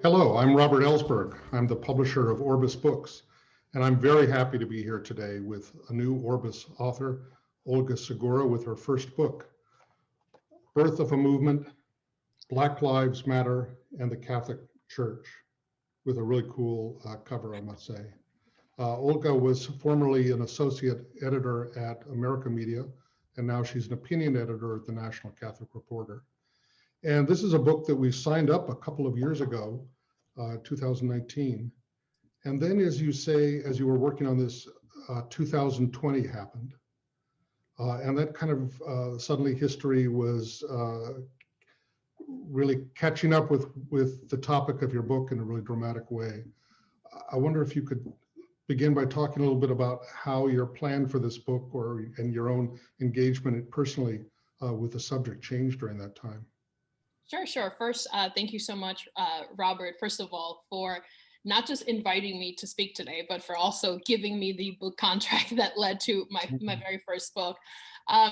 Hello, I'm Robert Ellsberg. I'm the publisher of Orbis Books, and I'm very happy to be here today with a new Orbis author, Olga Segura, with her first book, Birth of a Movement, Black Lives Matter, and the Catholic Church, with a really cool cover, I must say. Olga was formerly an associate editor at America Media, and now she's an opinion editor at the National Catholic Reporter. And this is a book that we signed up a couple of years ago, 2019. And then, as you say, as you were working on this, 2020 happened. And that kind of suddenly history was really catching up with the topic of your book in a really dramatic way. I wonder if you could begin by talking a little bit about how your plan for this book and your own engagement personally with the subject changed during that time. Sure. First, thank you so much, Robert, first of all, for not just inviting me to speak today, but for also giving me the book contract that led to my very first book.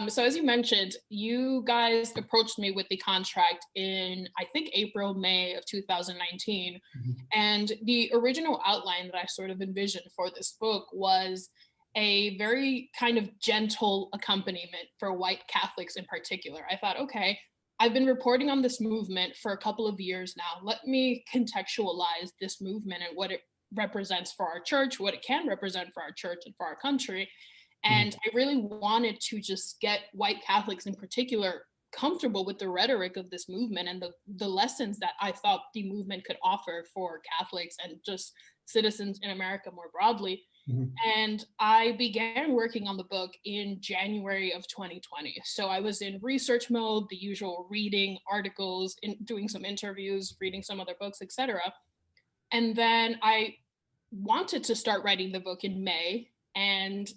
So as you mentioned, you guys approached me with the contract in, I think, April, May of 2019. Mm-hmm. And the original outline that I sort of envisioned for this book was a very kind of gentle accompaniment for white Catholics in particular. I thought, okay, I've been reporting on this movement for a couple of years now. Let me contextualize this movement and what it represents for our church, what it can represent for our church and for our country. And I really wanted to just get white Catholics in particular comfortable with the rhetoric of this movement and the lessons that I thought the movement could offer for Catholics and just citizens in America more broadly. And I began working on the book in January of 2020. So I was in research mode, the usual reading articles, doing some interviews, reading some other books, etc. And then I wanted to start writing the book in May, and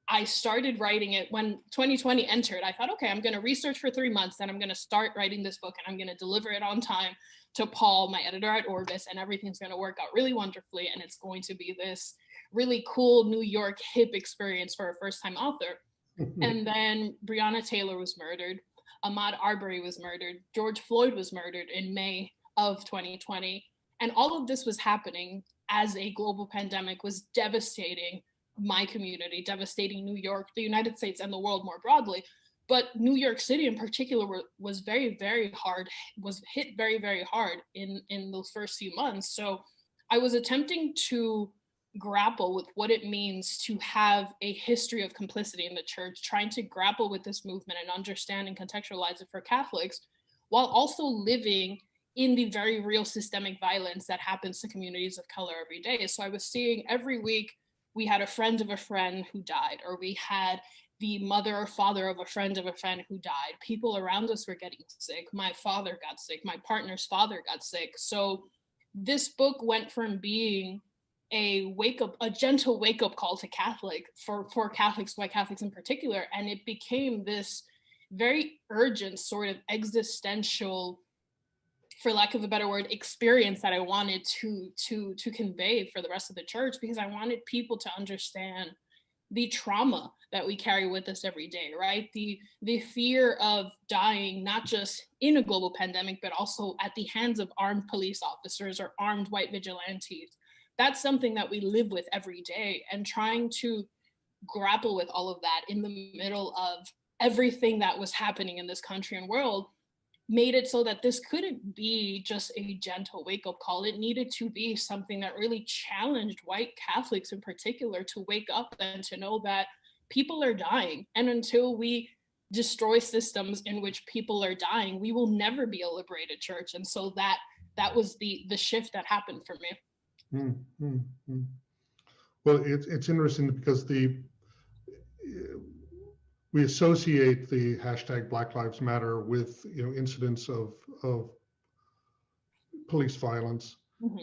I started writing it when 2020 entered. I thought, okay, I'm going to research for 3 months, then I'm going to start writing this book, and I'm going to deliver it on time to Paul, my editor at Orbis, and everything's going to work out really wonderfully, and it's going to be this really cool New York hip experience for a first-time author. And then Breonna Taylor was murdered, Ahmaud Arbery was murdered, George Floyd was murdered in May of 2020. And all of this was happening as a global pandemic was devastating my community, devastating New York, the United States, and the world more broadly. But New York City in particular was very, very hard, was hit very, very hard in those first few months. So I was attempting to grapple with what it means to have a history of complicity in the church, trying to grapple with this movement and understand and contextualize it for Catholics, while also living in the very real systemic violence that happens to communities of color every day. So I was seeing every week we had a friend of a friend who died, or we had the mother or father of a friend who died. People around us were getting sick. My father got sick. My partner's father got sick. So this book went from being a gentle wake-up call to Catholic for Catholics, white Catholics in particular, and it became this very urgent sort of existential, for lack of a better word, experience that I wanted to convey for the rest of the church, because I wanted people to understand the trauma that we carry with us every day, right? The fear of dying, not just in a global pandemic, but also at the hands of armed police officers or armed white vigilantes. That's something that we live with every day, and trying to grapple with all of that in the middle of everything that was happening in this country and world made it so that this couldn't be just a gentle wake-up call. It needed to be something that really challenged white Catholics in particular to wake up and to know that people are dying. And until we destroy systems in which people are dying, we will never be a liberated church. And so that was the shift that happened for me. Well, it's interesting because we associate the hashtag Black Lives Matter with incidents of police violence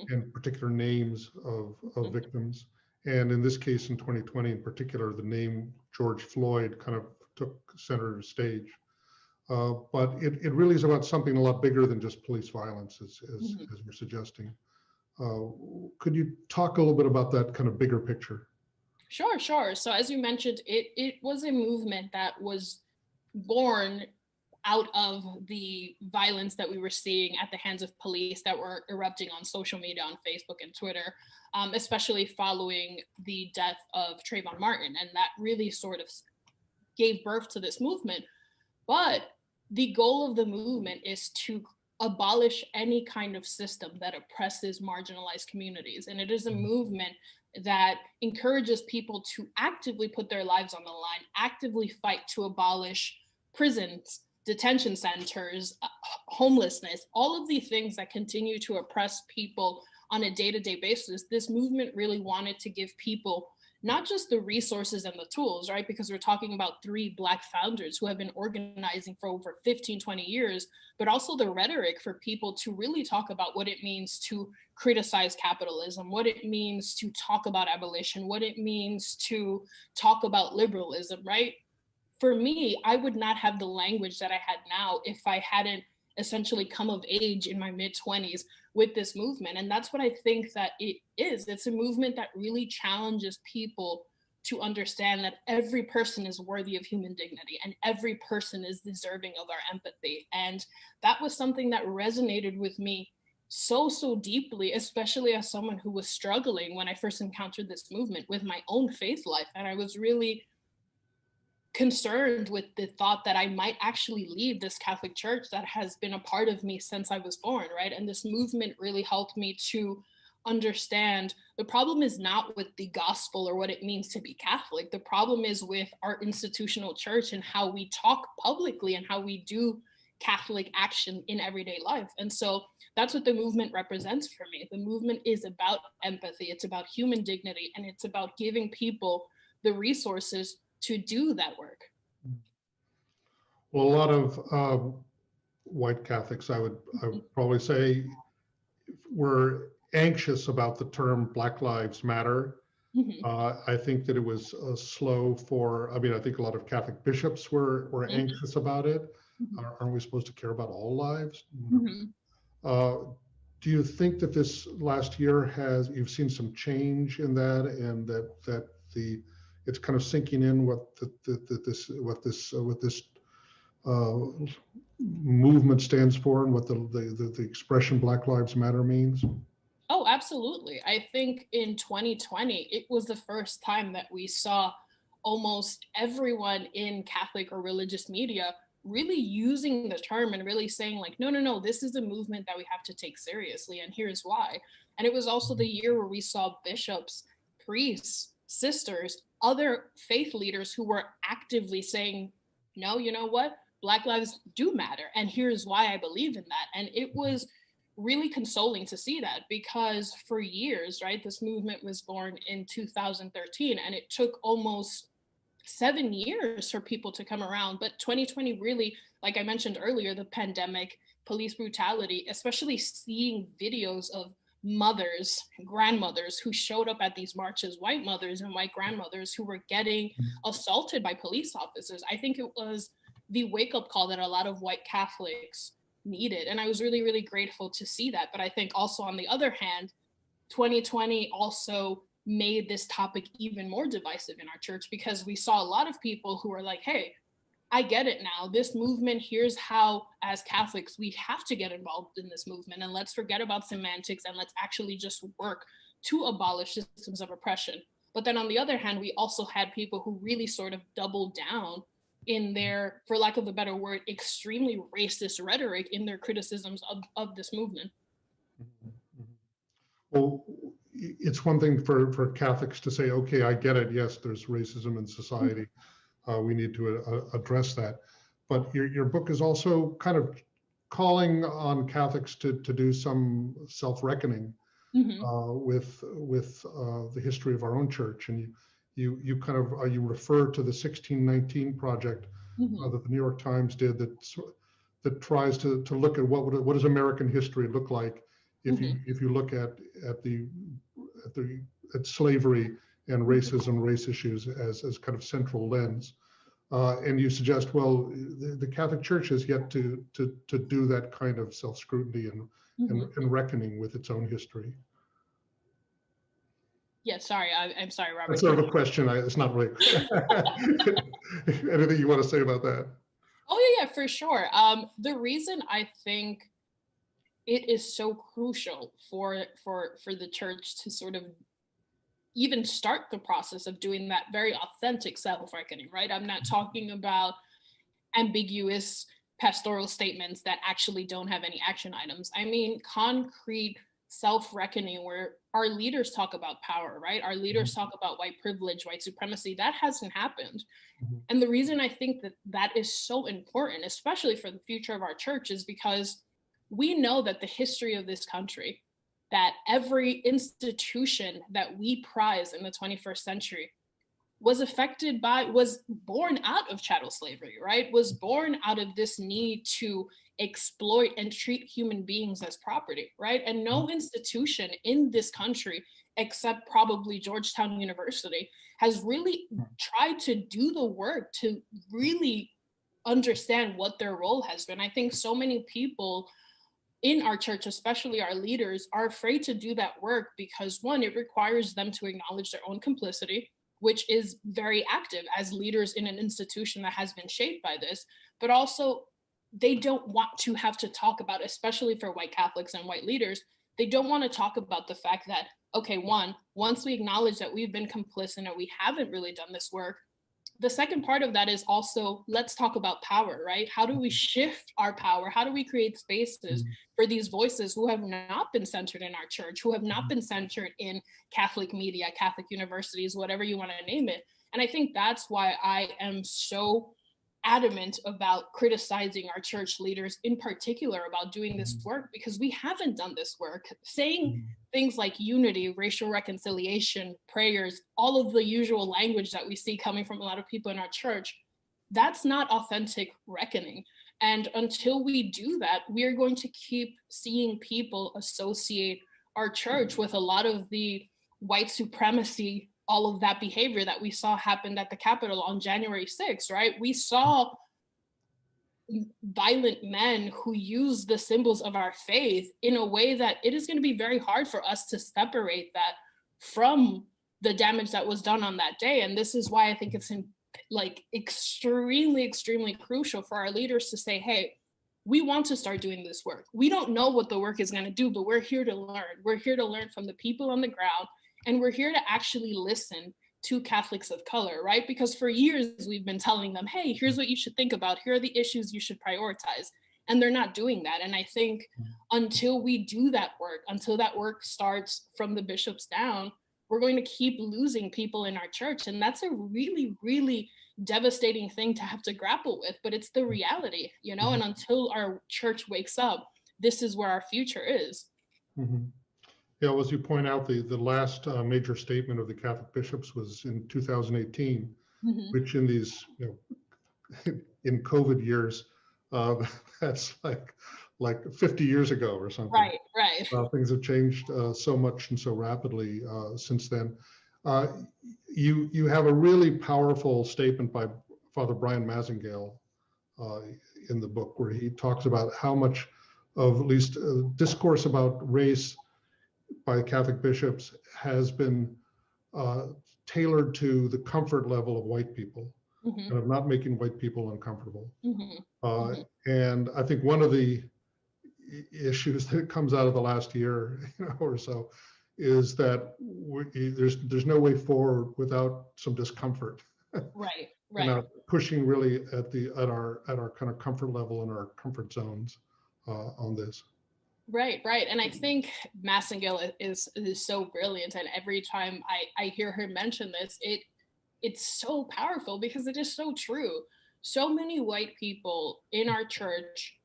and particular names of victims. And in this case, in 2020 in particular, the name George Floyd kind of took center stage. But it really is about something a lot bigger than just police violence, as you're suggesting. Could you talk a little bit about that kind of bigger picture? Sure. So as you mentioned, it was a movement that was born out of the violence that we were seeing at the hands of police that were erupting on social media, on Facebook and Twitter, especially following the death of Trayvon Martin. And that really sort of gave birth to this movement. But the goal of the movement is to abolish any kind of system that oppresses marginalized communities. And it is a movement that encourages people to actively put their lives on the line, actively fight to abolish prisons, detention centers, homelessness, all of the things that continue to oppress people on a day-to-day basis. This movement really wanted to give people not just the resources and the tools, right? Because we're talking about 3 Black founders who have been organizing for over 15, 20 years, but also the rhetoric for people to really talk about what it means to criticize capitalism, what it means to talk about abolition, what it means to talk about liberalism, right? For me, I would not have the language that I had now if I hadn't essentially come of age in my mid-20s with this movement. And that's what I think that it is. It's a movement that really challenges people to understand that every person is worthy of human dignity and every person is deserving of our empathy. And that was something that resonated with me so deeply, especially as someone who was struggling when I first encountered this movement with my own faith life. And I was really concerned with the thought that I might actually leave this Catholic Church that has been a part of me since I was born, right? And this movement really helped me to understand the problem is not with the gospel or what it means to be Catholic. The problem is with our institutional church and how we talk publicly and how we do Catholic action in everyday life. And so that's what the movement represents for me. The movement is about empathy, it's about human dignity, and it's about giving people the resources to do that work. Well, a lot of white Catholics, I would probably say, were anxious about the term Black Lives Matter. I think that it was slow for, I mean, I think a lot of Catholic bishops were anxious about it. Aren't we supposed to care about all lives? Do you think that this last year you've seen some change in that, and that it's kind of sinking in what this movement stands for and what the expression Black Lives Matter means? Oh, absolutely. I think in 2020, it was the first time that we saw almost everyone in Catholic or religious media really using the term and really saying like, no, this is a movement that we have to take seriously, and here's why. And it was also the year where we saw bishops, priests, sisters, other faith leaders who were actively saying, no, you know what? Black lives do matter. And here's why I believe in that. And it was really consoling to see that, because for years, right, this movement was born in 2013, and it took almost 7 years for people to come around. But 2020 really, like I mentioned earlier, the pandemic, police brutality, especially seeing videos of mothers, grandmothers who showed up at these marches, white mothers and white grandmothers who were getting assaulted by police officers. I think it was the wake-up call that a lot of white Catholics needed. And I was really, really grateful to see that. But I think also on the other hand, 2020 also made this topic even more divisive in our church, because we saw a lot of people who were like, hey, I get it now. This movement, here's how, as Catholics, we have to get involved in this movement, and let's forget about semantics and let's actually just work to abolish systems of oppression. But then on the other hand, we also had people who really sort of doubled down in their, for lack of a better word, extremely racist rhetoric in their criticisms of this movement. Well, it's one thing for Catholics to say, okay, I get it. Yes, there's racism in society. We need to address that. But your book is also kind of calling on Catholics to do some self-reckoning with the history of our own church. And you kind of you refer to the 1619 project that the New York Times did that tries to look at what does American history look like if you look at slavery and racism, race issues as kind of central lens. And you suggest, well, the Catholic Church has yet to do that kind of self-scrutiny and reckoning with its own history. Yeah, sorry, I'm sorry, Robert. That's sort of a question. It's not really anything you want to say about that. Oh yeah, for sure. The reason I think it is so crucial for the church to sort of even start the process of doing that very authentic self-reckoning, right? I'm not talking about ambiguous pastoral statements that actually don't have any action items. I mean, concrete self-reckoning where our leaders talk about power, right? Our leaders talk about white privilege, white supremacy. That hasn't happened. And the reason I think that that is so important, especially for the future of our church, is because we know that the history of this country, that every institution that we prize in the 21st century was born out of chattel slavery, right? Was born out of this need to exploit and treat human beings as property, right? And no institution in this country, except probably Georgetown University, has really tried to do the work to really understand what their role has been. I think so many people in our church, especially our leaders, are afraid to do that work because, one, it requires them to acknowledge their own complicity, which is very active as leaders in an institution that has been shaped by this, but also they don't want to have to talk about, especially for white Catholics and white leaders, they don't want to talk about the fact that, okay, once we acknowledge that we've been complicit and we haven't really done this work, the second part of that is also, let's talk about power, right? How do we shift our power? How do we create spaces for these voices who have not been centered in our church, who have not been centered in Catholic media, Catholic universities, whatever you want to name it? And I think that's why I am so adamant about criticizing our church leaders in particular about doing this work, because we haven't done this work. Saying things like unity, racial reconciliation, prayers, all of the usual language that we see coming from a lot of people in our church, that's not authentic reckoning. And until we do that, we are going to keep seeing people associate our church with a lot of the white supremacy, all of that behavior that we saw happen at the Capitol on January 6th, right? We saw violent men who use the symbols of our faith in a way that it is going to be very hard for us to separate that from the damage that was done on that day. And this is why I think it's extremely crucial for our leaders to say, hey, we want to start doing this work. We don't know what the work is going to do, but we're here to learn. We're here to learn from the people on the ground, and we're here to actually listen to Catholics of color, right? Because for years we've been telling them, hey, here's what you should think about. Here are the issues you should prioritize. And they're not doing that. And I think until we do that work, until that work starts from the bishops down, we're going to keep losing people in our church. And that's a really devastating thing to have to grapple with, but it's the reality, you know, and until our church wakes up, this is where our future is. Yeah, well, as you point out, the last major statement of the Catholic bishops was in 2018, which in these, in COVID years, that's like 50 years ago or something. Right. Things have changed so much and so rapidly since then. You have a really powerful statement by Father Brian Mazengale in the book, where he talks about how much of at least discourse about race by Catholic bishops has been tailored to the comfort level of white people, and of not making white people uncomfortable. And I think one of the issues that comes out of the last year or so is that there's no way forward without some discomfort. Right. Pushing really at our kind of comfort level and our comfort zones on this. Right. And I think Massengale is so brilliant. And every time I hear her mention this, it's so powerful because it is so true. So many white people in our church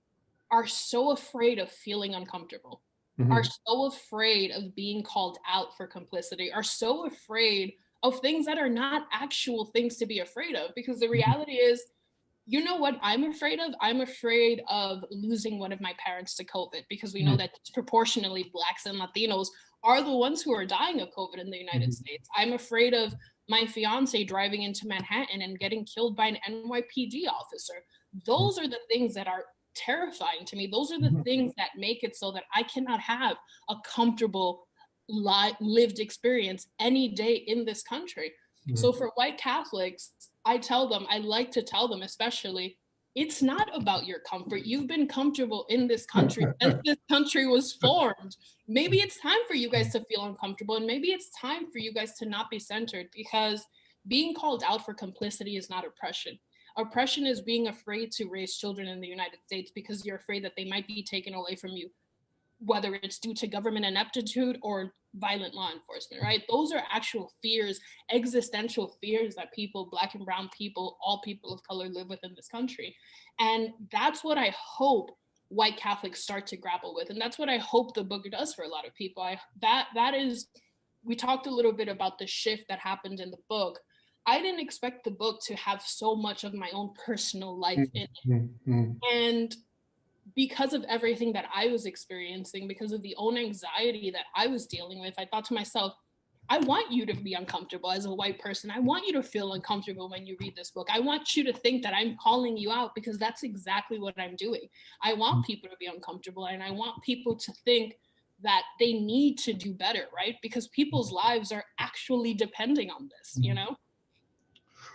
are so afraid of feeling uncomfortable, are so afraid of being called out for complicity, are so afraid of things that are not actual things to be afraid of. Because the reality is, you know what I'm afraid of? I'm afraid of losing one of my parents to COVID, because we know that disproportionately Blacks and Latinos are the ones who are dying of COVID in the United States. I'm afraid of my fiance driving into Manhattan and getting killed by an NYPD officer. Those are the things that are terrifying to me. Those are the things that make it so that I cannot have a comfortable lived experience any day in this country. So for white Catholics, I like to tell them especially, it's not about your comfort. You've been comfortable in this country since this country was formed. Maybe it's time for you guys to feel uncomfortable, and maybe it's time for you guys to not be centered, because being called out for complicity is not oppression. Oppression is being afraid to raise children in the United States because you're afraid that they might be taken away from you, whether it's due to government ineptitude or violent law enforcement, right? Those are actual fears, existential fears that people, Black and brown people, all people of color live with in this country. And that's what I hope white Catholics start to grapple with. And that's what I hope the book does for a lot of people. That is, we talked a little bit about the shift that happened in the book. I didn't expect the book to have so much of my own personal life in it. And because of everything that I was experiencing, because of the own anxiety that I was dealing with, I thought to myself, I want you to be uncomfortable as a white person. I want you to feel uncomfortable when you read this book. I want you to think that I'm calling you out, because that's exactly what I'm doing. I want people to be uncomfortable, and I want people to think that they need to do better, right? Because people's lives are actually depending on this, you know?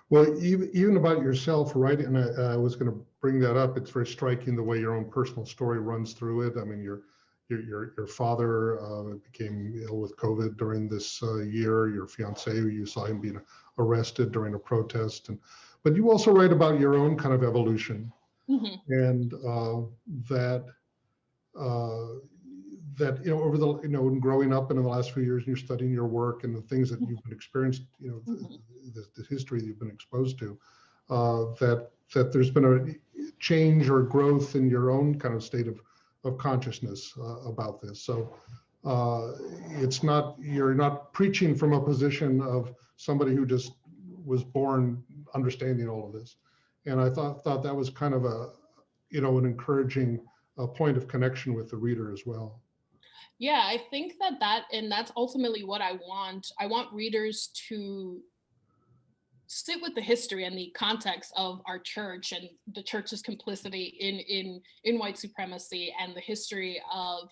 Well, even about yourself, right? And I was going to bring that up. It's very striking the way your own personal story runs through it. I mean, your father became ill with COVID during this year. Your fiance, you saw him being arrested during a protest, but you also write about your own kind of evolution, and that over the in growing up and in the last few years, and you're studying your work and the things that you've been experienced, the history that you've been exposed to, that there's been a change or growth in your own kind of state of consciousness about this. So you're not preaching from a position of somebody who just was born understanding all of this. And I thought that was kind of an encouraging point of connection with the reader as well. Yeah, I think and that's ultimately what I want. I want readers to sit with the history and the context of our church and the church's complicity in white supremacy and the history of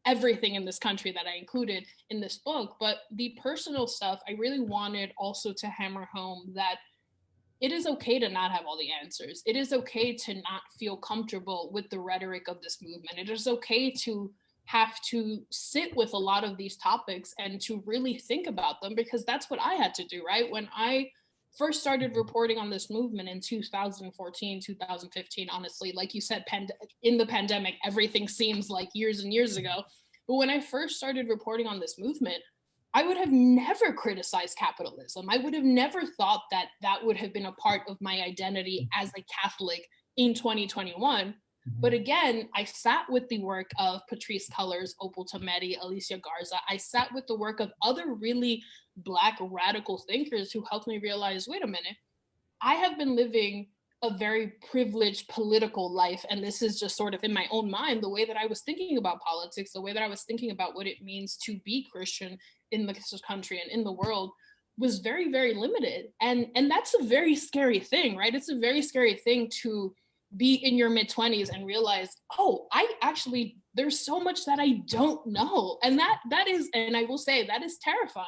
everything in this country that I included in this book. But the personal stuff, I really wanted also to hammer home that it is okay to not have all the answers. It is okay to not feel comfortable with the rhetoric of this movement. It is okay to have to sit with a lot of these topics and to really think about them, because that's what I had to do, right? When I first started reporting on this movement in 2014, 2015, honestly, like you said, in the pandemic, everything seems like years and years ago. But when I first started reporting on this movement, I would have never criticized capitalism. I would have never thought that that would have been a part of my identity as a Catholic in 2021. But again, I sat with the work of Patrisse Cullors, Opal Tometi, Alicia Garza. I sat with the work of other really Black radical thinkers who helped me realize, wait a minute, I have been living a very privileged political life. And this is just sort of in my own mind, the way that I was thinking about politics, the way that I was thinking about what it means to be Christian in this country and in the world was very, very limited. And that's a very scary thing, right? It's a very scary thing to be in your mid-20s and realize, oh, there's so much that I don't know. And that is, and I will say that is terrifying,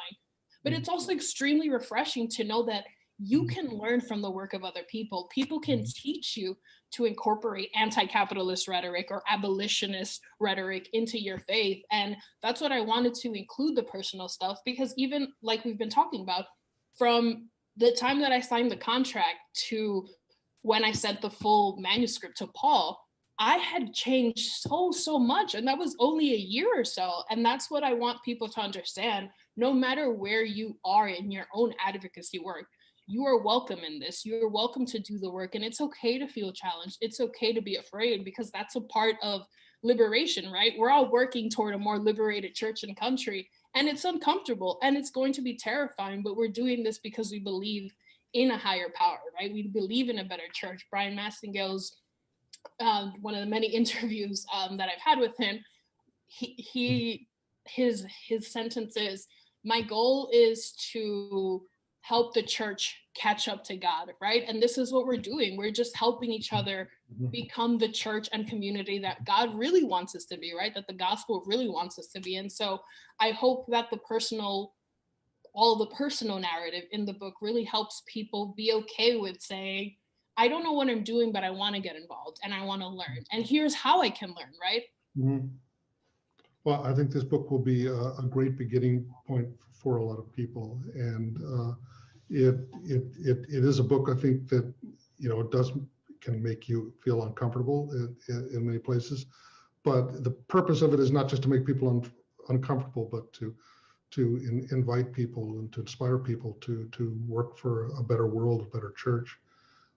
but it's also extremely refreshing to know that you can learn from the work of other people. People can teach you to incorporate anti-capitalist rhetoric or abolitionist rhetoric into your faith. And that's what I wanted to include, the personal stuff, because even like we've been talking about, from the time that I signed the contract to when I sent the full manuscript to Paul, I had changed so much. And that was only a year or so. And that's what I want people to understand. No matter where you are in your own advocacy work, you are welcome in this. You're welcome to do the work. And it's okay to feel challenged. It's okay to be afraid, because that's a part of liberation, right? We're all working toward a more liberated church and country. And it's uncomfortable and it's going to be terrifying, but we're doing this because we believe in a higher power, right? We believe in a better church. Brian Mastingale's one of the many interviews that I've had with him, his sentence is, my goal is to help the church catch up to God, right? And this is what we're doing. We're just helping each other become the church and community that God really wants us to be, right? That the gospel really wants us to be. And so I hope that all the personal narrative in the book really helps people be okay with saying, I don't know what I'm doing, but I want to get involved and I want to learn. And here's how I can learn, right? Mhm. Well, I think this book will be a great beginning point for a lot of people, and it is a book I think that can make you feel uncomfortable in many places, but the purpose of it is not just to make people uncomfortable, but to invite people and to inspire people to work for a better world, a better church.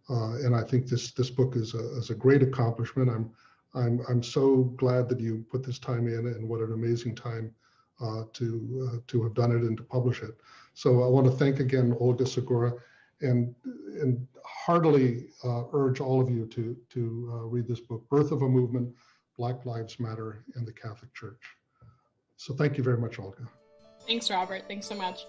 And I think this book is a great accomplishment. I'm so glad that you put this time in, and what an amazing time to have done it and to publish it. So I want to thank again Olga Segura, and heartily urge all of you to read this book, Birth of a Movement, Black Lives Matter in the Catholic Church. So thank you very much, Olga. Thanks, Robert. Thanks so much.